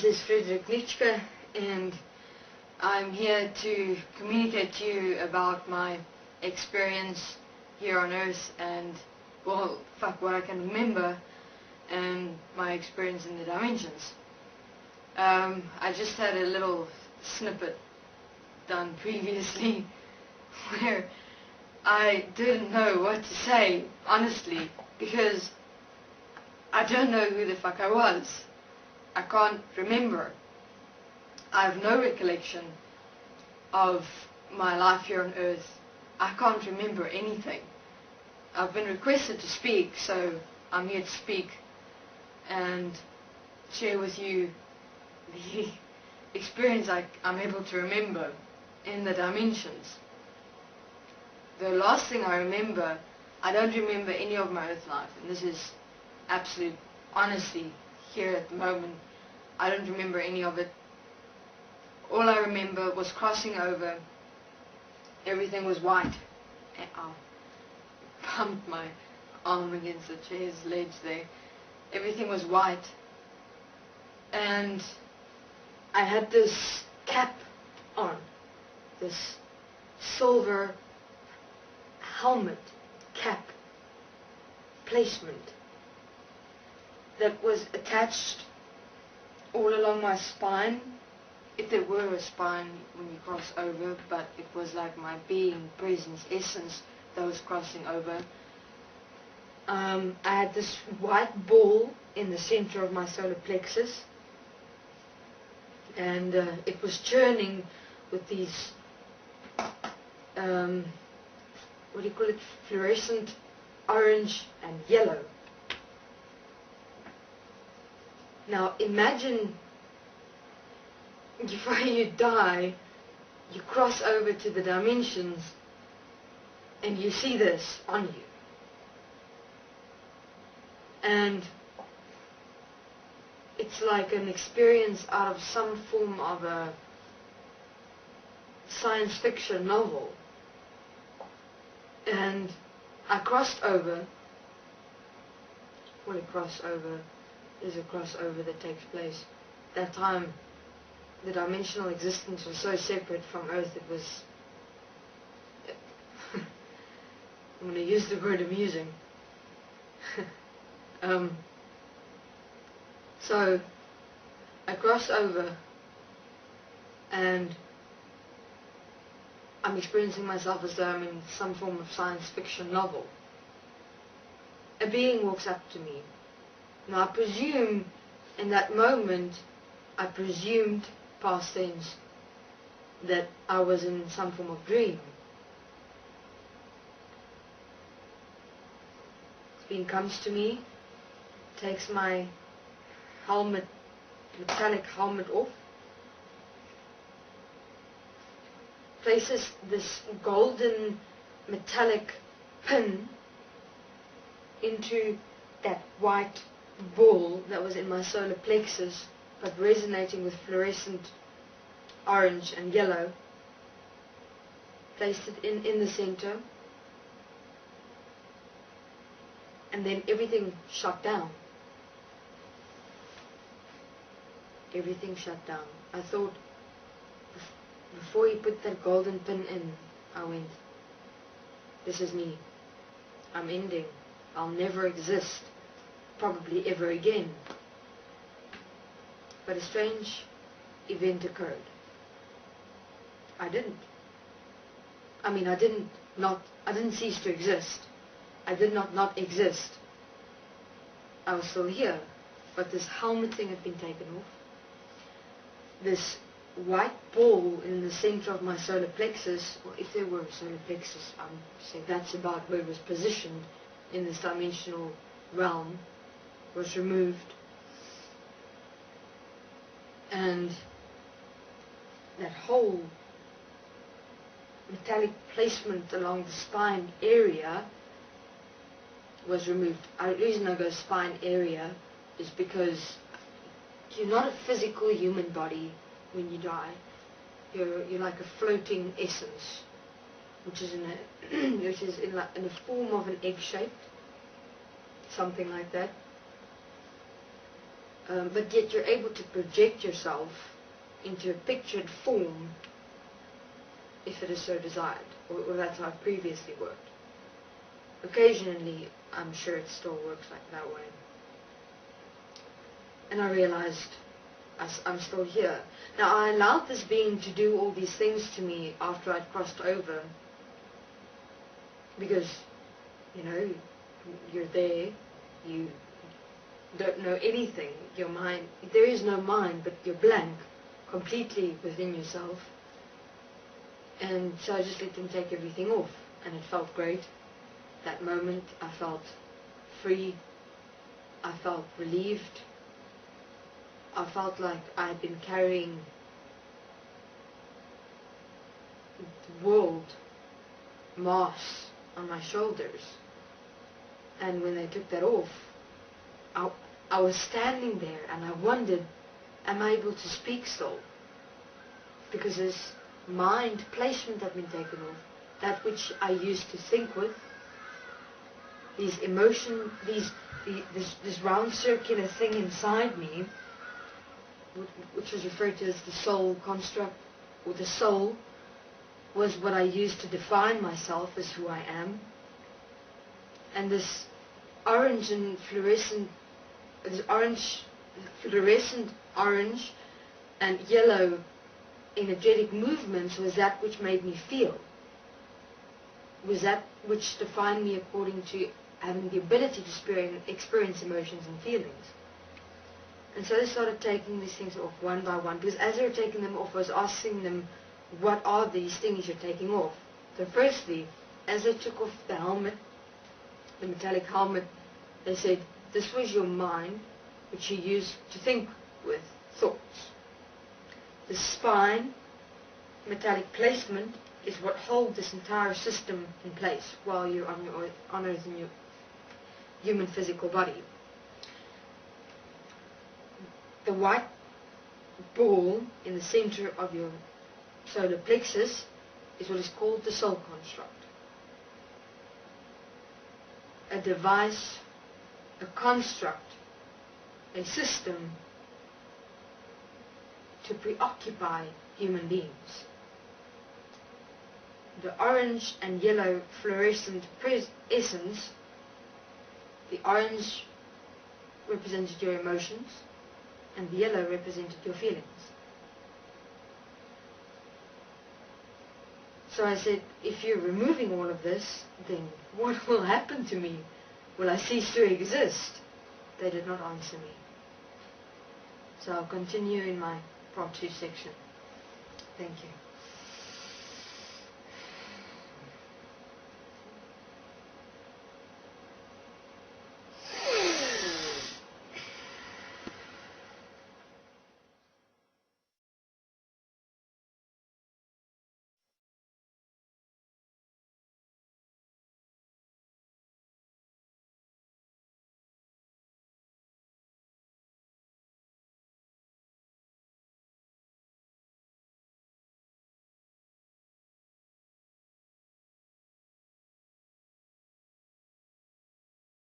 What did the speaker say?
This is Friedrich Nietzsche, and I'm here to communicate to you about my experience here on Earth and, well, what I can remember and my experience in the dimensions. I just had a little snippet done previously where I didn't know what to say, honestly, because I don't know who the fuck I was. I can't remember. I have no recollection of my life here on Earth. I can't remember anything. I've been requested to speak, so I'm here to speak and share with you the experience I'm able to remember in the dimensions. The last thing I remember, I don't remember any of my Earth life, and this is absolute honesty here at the moment. I don't remember any of it. All I remember was crossing over. Everything was white. I pumped my arm against the chair's ledge there. Everything was white. And I had this cap on. This silver helmet cap placement that was attached all along my spine, if there were a spine when you cross over, but it was like my being, presence, essence that was crossing over. I had this white ball in the center of my solar plexus, and it was churning with these what do you call it, fluorescent orange and yellow. Now imagine before you die, you cross over to the dimensions and you see this on you. And it's like an experience out of some form of a science fiction novel. And I crossed over. Well, a crossover is a crossover that takes place. That time, the dimensional existence was so separate from Earth, it was... I'm going to use the word amusing. So, I crossed over, and I'm experiencing myself as though I'm in some form of science fiction novel. A being walks up to me. Now I presume, in that moment, I presumed, past tense, that I was in some form of dream. This being comes to me, takes my helmet, metallic helmet off, places this golden metallic pin into that white ball that was in my solar plexus, but resonating with fluorescent orange and yellow, placed it in the center, and then everything shut down. Everything shut down. I thought, before he put that golden pin in, I went, this is me. I'm ending. I'll never exist. Probably ever again. But a strange event occurred. I didn't. I mean, I didn't cease to exist. I did not exist. I was still here. But this helmet thing had been taken off. This white ball in the center of my solar plexus, or if there were a solar plexus, I'm saying that's about where it was positioned in this dimensional realm, was removed. And that whole metallic placement along the spine area was removed. The reason I go spine area is because you're not a physical human body when you die. You're like a floating essence, which is in a form of an egg shape, something like that. but yet you're able to project yourself into a pictured form if it is so desired, or that's how I've previously worked. Occasionally, I'm sure it still works like that way. And I realized I'm still here. Now, I allowed this being to do all these things to me after I'd crossed over, because, you know, you're there, you don't know anything, your mind, there is no mind, but you're blank, completely within yourself. And so I just let them take everything off, and it felt great. That moment I felt free, I felt relieved, I felt like I had been carrying the world mass on my shoulders. And when they took that off, I was standing there and I wondered, am I able to speak still? Because this mind placement had been taken off, that which I used to think with, these emotion, this round circular thing inside me, which was referred to as the soul construct, or the soul, was what I used to define myself as who I am. And this orange and fluorescent, this fluorescent orange and yellow energetic movements was that which made me feel, was that which defined me according to having the ability to experience emotions and feelings. And so they started taking these things off one by one, because as they were taking them off, I was asking them, what are these things you're taking off? So firstly, as they took off the helmet, the metallic helmet, they said, this was your mind, which you used to think with thoughts. The spine, metallic placement, is what holds this entire system in place while you're on Earth in your human physical body. The white ball in the center of your solar plexus is what is called the soul construct. A device, a construct, a system to preoccupy human beings. The orange and yellow fluorescent essence, the orange represented your emotions, and the yellow represented your feelings. So I said, if you're removing all of this, then what will happen to me? Will I cease to exist? They did not answer me. So I'll continue in my part 2 section. Thank you.